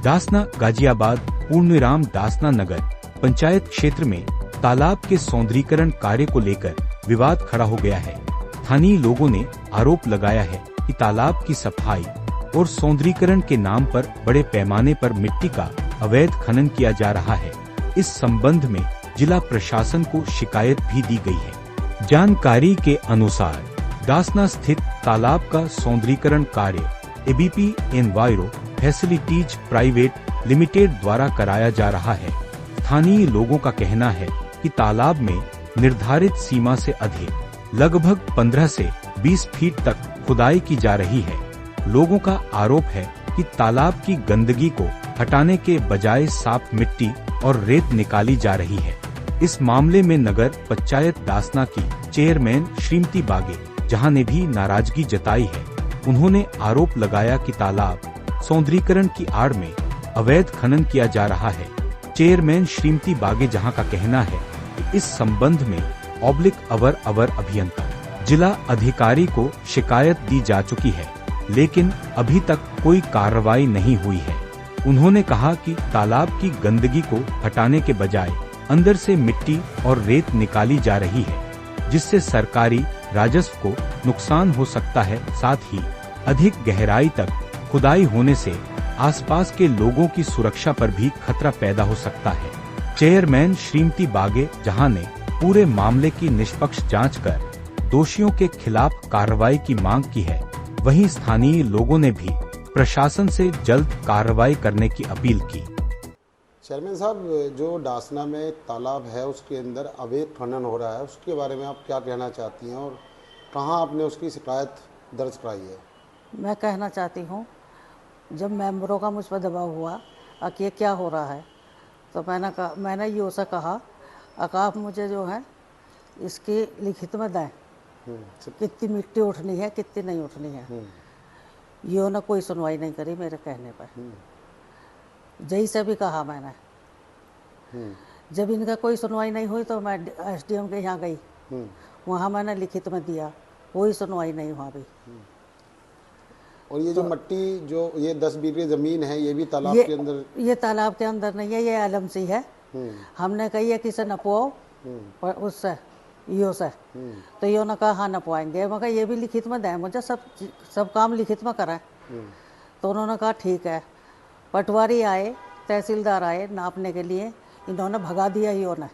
दासना गाजियाबाद पूर्णविराम दासना नगर पंचायत क्षेत्र में तालाब के सौंदर्यीकरण कार्य को लेकर विवाद खड़ा हो गया है। स्थानीय लोगों ने आरोप लगाया है कि तालाब की सफाई और सौंदर्यीकरण के नाम पर बड़े पैमाने पर मिट्टी का अवैध खनन किया जा रहा है। इस संबंध में जिला प्रशासन को शिकायत भी दी गई है। जानकारी के अनुसार दासना स्थित तालाब का सौंदर्यीकरण कार्य ABP enviro facilities private limited द्वारा कराया जा रहा है। स्थानीय लोगों का कहना है कि तालाब में निर्धारित सीमा से अधिक लगभग 15 से 20 फीट तक खुदाई की जा रही है। लोगों का आरोप है कि तालाब की गंदगी को हटाने के बजाय साफ मिट्टी और रेत निकाली जा रही है। इस मामले में नगर पंचायत दासना की चेयरमैन श्रीमती बागे जहां ने भी नाराजगी जताई है। उन्होंने आरोप लगाया कि तालाब सौंदर्यीकरण की आड़ में अवैध खनन किया जा रहा है। चेयरमैन श्रीमती बागे जहां का कहना है कि इस संबंध में अवर अभियंता जिला अधिकारी को शिकायत दी जा चुकी है, लेकिन अभी तक कोई कार्रवाई नहीं हुई है। उन्होंने कहा कि तालाब की गंदगी को हटाने के बजाय अंदर से मिट्टी और रेत निकाली जा रही है, जिससे सरकारी राजस्व को नुकसान हो सकता है। साथ ही अधिक गहराई तक खुदाई होने से आसपास के लोगों की सुरक्षा पर भी खतरा पैदा हो सकता है। चेयरमैन श्रीमती बागे जहां ने पूरे मामले की निष्पक्ष जांच कर दोषियों के खिलाफ कार्रवाई की मांग की है। वहीं स्थानीय लोगों ने भी प्रशासन से जल्द कार्रवाई करने की अपील की। चेयरमैन साहब, जो दासना में तालाब है उसके अंदर अवैध खनन हो रहा है, उसके बारे में आप क्या कहना चाहती हैं और कहां आपने उसकी शिकायत दर्ज कराई है? मैं कहना चाहती हूं, जब मेंबरों का मुझ पर दबाव हुआ कि ये क्या हो रहा है, तो मैंने ईओ से कहा कि आप मुझे जो है इसकी लिखित में दें, कितनी मिट्टी उठनी है कितनी नहीं उठनी है। ईओ ने कोई सुनवाई नहीं करी मेरे कहने पर। जई से भी कहा मैंने। जब इनका कोई सुनवाई नहीं हुई तो मैं एसडीएम के यहाँ गई, वहाँ मैंने लिखित में दिया, कोई सुनवाई नहीं वहाँ भी। और ये जो मट्टी जो ये 10 बीघे जमीन है, ये भी तालाब के अंदर? ये तालाब के अंदर नहीं है, ये एलएमसी है। हमने कही है कि से नपवाओ उससे ईओ से, तो ईओ ने कहा हाँ नपवाएंगे। मैं कहा ये भी लिखित में दें मुझे, सब काम लिखित में कराएं। तो उन्होंने कहा ठीक है। पटवारी आए, तहसीलदार आए नापने के लिए, इन्होंने भगा दिया ईओ ने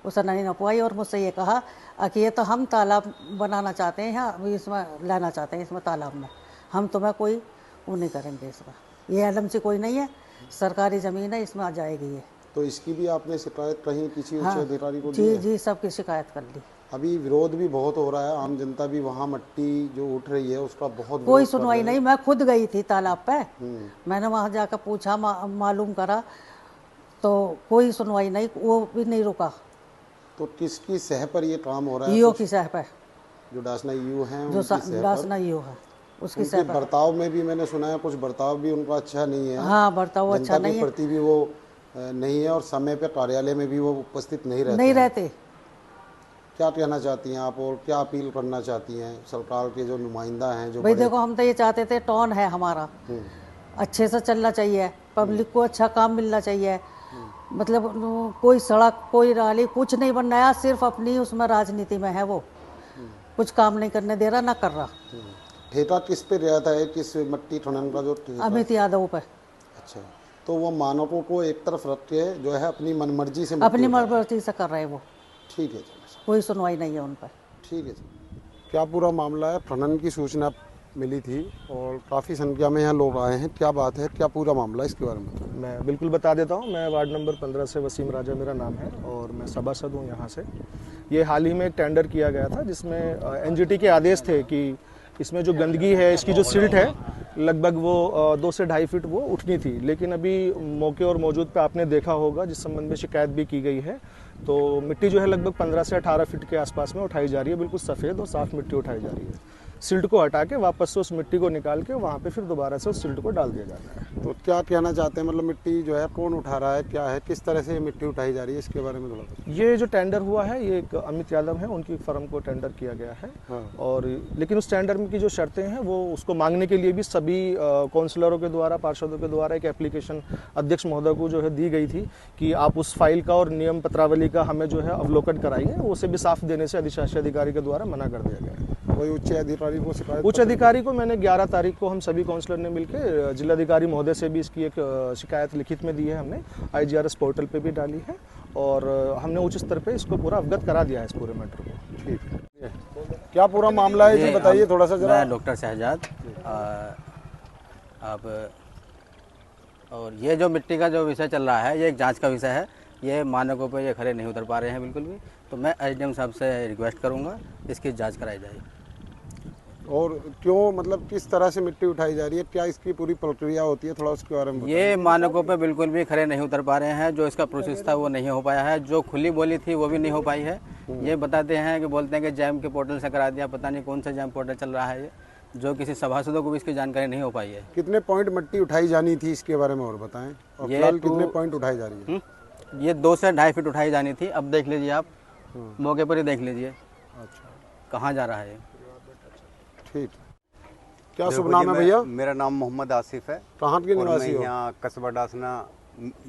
उसे नहीं नपवाई और मुझसे ये कहा कि ये तो हम तालाब बनाना चाहते हैं, यहाँ इसमें लेना चाहते हैं, इसमें तालाब में हम तुम्हें कोई वो नहीं करेंगे। इसमें ये एलएमसी कोई नहीं है, सरकारी ज़मीन है, इसमें आ जाएगी ये। तो इसकी भी आपने शिकायत कहीं किसी उच्च अधिकारी को? जी, सबकी शिकायत कर ली। अभी विरोध भी बहुत हो रहा है, आम जनता भी वहाँ मट्टी जो उठ रही है उसका बहुत कोई सुनवाई नहीं। मैं खुद गई थी तालाब पे, मैंने वहाँ जाकर पूछा, मालूम करा, तो कोई सुनवाई नहीं, वो भी नहीं रुका। तो किसकी सह पर ये काम हो रहा है? ईओ की सह पर, जो दासना ईओ है, जो दासना ईओ है उसकी सह पर। बर्ताव में भी मैंने सुना है कुछ बर्ताव भी उनका अच्छा नहीं है। हाँ, बर्ताव अच्छा नहीं है, प्रति भी वो नहीं है और समय पे कार्यालय में भी वो उपस्थित नहीं रहते। क्या कहना चाहती हैं आप और क्या अपील करना चाहती हैं सरकार के जो नुमाइंदा हैं? जो भाई देखो, हम तो ये चाहते थे, टाउन है हमारा, अच्छे से चलना चाहिए, पब्लिक को अच्छा काम मिलना चाहिए। मतलब कोई सड़क कोई नाली कुछ नहीं बनना है, सिर्फ अपनी उसमें राजनीति में है, वो कुछ काम नहीं करने दे रहा, ना कर रहा। ठेका किस पे रहता है, किस मट्टी खनन का? जो अमित यादव पे। अच्छा, तो वो मानकों को एक तरफ रख के जो है अपनी मनमर्जी से कर रहे हैं वो। ठीक है, कोई सुनवाई नहीं है उन पर। ठीक है। क्या पूरा मामला है? खनन की सूचना मिली थी और काफ़ी संख्या में यहाँ लोग आए हैं, क्या बात है, क्या पूरा मामला है, इसके बारे में मैं बिल्कुल बता देता हूँ। मैं वार्ड नंबर 15 से वसीम राजा मेरा नाम है और मैं सभासद हूँ यहाँ से। ये हाल ही में एक टेंडर किया गया था जिसमें एनजीटी के आदेश थे कि इसमें जो गंदगी है, इसकी जो सिल्ट है, लगभग वो 2 से 2.5 फीट वो उठनी थी। लेकिन अभी मौके और मौजूद पे आपने देखा होगा, जिस संबंध में शिकायत भी की गई है, तो मिट्टी जो है लगभग 15 से 18 फीट के आसपास में उठाई जा रही है। बिल्कुल सफ़ेद और साफ़ मिट्टी उठाई जा रही है। सिल्ट को हटा के वापस से उस मिट्टी को निकाल के वहाँ पे फिर दोबारा से उस सिल्ट को डाल दिया जाता है। तो क्या कहना चाहते हैं, मतलब मिट्टी जो है कौन उठा रहा है, क्या है, किस तरह से ये मिट्टी उठाई जा रही है, इसके बारे में थोड़ा बताइए। ये जो टेंडर हुआ है ये एक अमित यादव है, उनकी फर्म को टेंडर किया गया है। हाँ। और लेकिन उस टेंडर में की जो शर्तें हैं वो उसको मांगने के लिए भी सभी काउंसलरों के द्वारा, पार्षदों के द्वारा एक एप्लीकेशन अध्यक्ष महोदय को जो है दी गई थी कि आप उस फाइल का और नियम पत्रावली का हमें जो है अवलोकन कराइए। उसे भी साफ देने से अधिशासी अधिकारी के द्वारा मना कर दिया गया है। कोई उच्च अधिकारी को शिकायत? उच्च अधिकारी को मैंने 11 तारीख को हम सभी काउंसलर ने मिलकर जिलाधिकारी महोदय से भी इसकी एक शिकायत लिखित में दी है, हमने IGRS पोर्टल पे भी डाली है और हमने उच्च स्तर पे इसको पूरा अवगत करा दिया है इस पूरे मैटर को। ठीक है, क्या पूरा मामला है जी बताइए थोड़ा सा जरा। मैं डॉक्टर शहजाद अब और ये जो मिट्टी का जो विषय चल रहा है ये एक जांच का विषय है। ये मानकों पे ये खरे नहीं उतर पा रहे हैं बिल्कुल भी, तो मैं SDM साहब से रिक्वेस्ट करूंगा इसकी जांच कराई जाए। और क्यों, मतलब किस तरह से मिट्टी उठाई जा रही है, क्या इसकी पूरी प्रक्रिया होती है, थोड़ा उसके बारे में बताइए। ये मानकों पे बिल्कुल भी खरे नहीं उतर पा रहे हैं। जो इसका प्रोसेस था वो नहीं हो पाया है, जो खुली बोली थी वो भी नहीं हो पाई है। ये बताते हैं कि बोलते हैं कि जैम के पोर्टल से करा दिया, पता नहीं कौन सा जैम पोर्टल चल रहा है ये, जो किसी सभासदों को भी इसकी जानकारी नहीं हो पाई है। कितने पॉइंट मिट्टी उठाई जानी थी इसके बारे में और बताएं, और ये फिलहाल कितने पॉइंट उठाई जा रही है? ये 2 से 2.5 फीट उठाई जानी थी। अब देख लीजिए आप, मौके पर ही देख लीजिए अच्छा, कहाँ जा रहा है ये। ठीक। क्या देखो शुभ नाम जी, है भैया? मेरा नाम मोहम्मद आसिफ है कहाँ के और मैं निवासी हो? यहाँ कस्बा डासना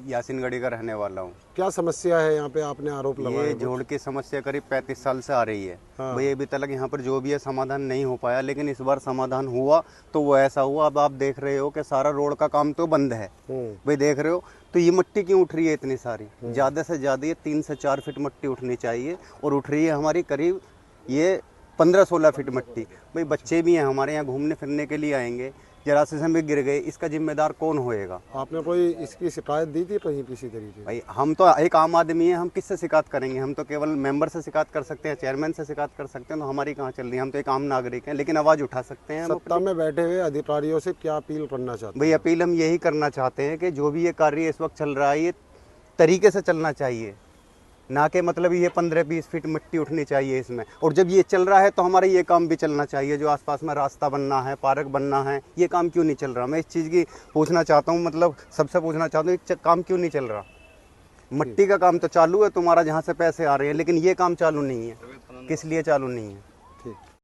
यासिनगढ़ी का रहने वाला हूँ। क्या समस्या है यहाँ पे, आपने आरोप लगाया? ये जोड़ की समस्या करीब 35 साल से आ रही है। हाँ। भाई अभी तक यहाँ पर जो भी है समाधान नहीं हो पाया, लेकिन इस बार समाधान हुआ तो वो ऐसा हुआ। अब आप देख रहे हो कि सारा रोड का काम तो बंद है, भाई देख रहे हो, तो ये मिट्टी क्यों उठ रही है इतनी सारी? ज़्यादा से ज़्यादा ये 3 से 4 फीट मिट्टी उठनी चाहिए और उठ रही है हमारी करीब ये 15-16 फीट मिट्टी। भाई बच्चे भी हैं हमारे यहाँ घूमने फिरने के लिए आएंगे, जरा से में गिर गए, इसका जिम्मेदार कौन होएगा? आपने कोई इसकी शिकायत दी थी कहीं किसी तरीके? भाई हम तो एक आम आदमी है, हम किससे शिकायत करेंगे? हम तो केवल मेंबर से शिकायत कर सकते हैं, चेयरमैन से शिकायत कर सकते हैं, तो हमारी कहाँ चल रही है? हम तो एक आम नागरिक हैं, लेकिन आवाज़ उठा सकते हैं। सत्ता में बैठे हुए अधिकारियों से क्या अपील करना चाहते हैं? भाई अपील हम यही करना चाहते हैं कि जो भी ये कार्य इस वक्त चल रहा है ये तरीके से चलना चाहिए, ना कि मतलब ये 15-20 फीट मिट्टी उठनी चाहिए इसमें। और जब ये चल रहा है तो हमारा ये काम भी चलना चाहिए, जो आसपास में रास्ता बनना है, पार्क बनना है, ये काम क्यों नहीं चल रहा? मैं इस चीज़ की पूछना चाहता हूँ, मतलब सबसे पूछना चाहता हूँ, ये काम क्यों नहीं चल रहा? मिट्टी का काम तो चालू है तुम्हारा, जहाँ से पैसे आ रहे हैं, लेकिन ये काम चालू नहीं है, किस लिए चालू नहीं है? ठीक।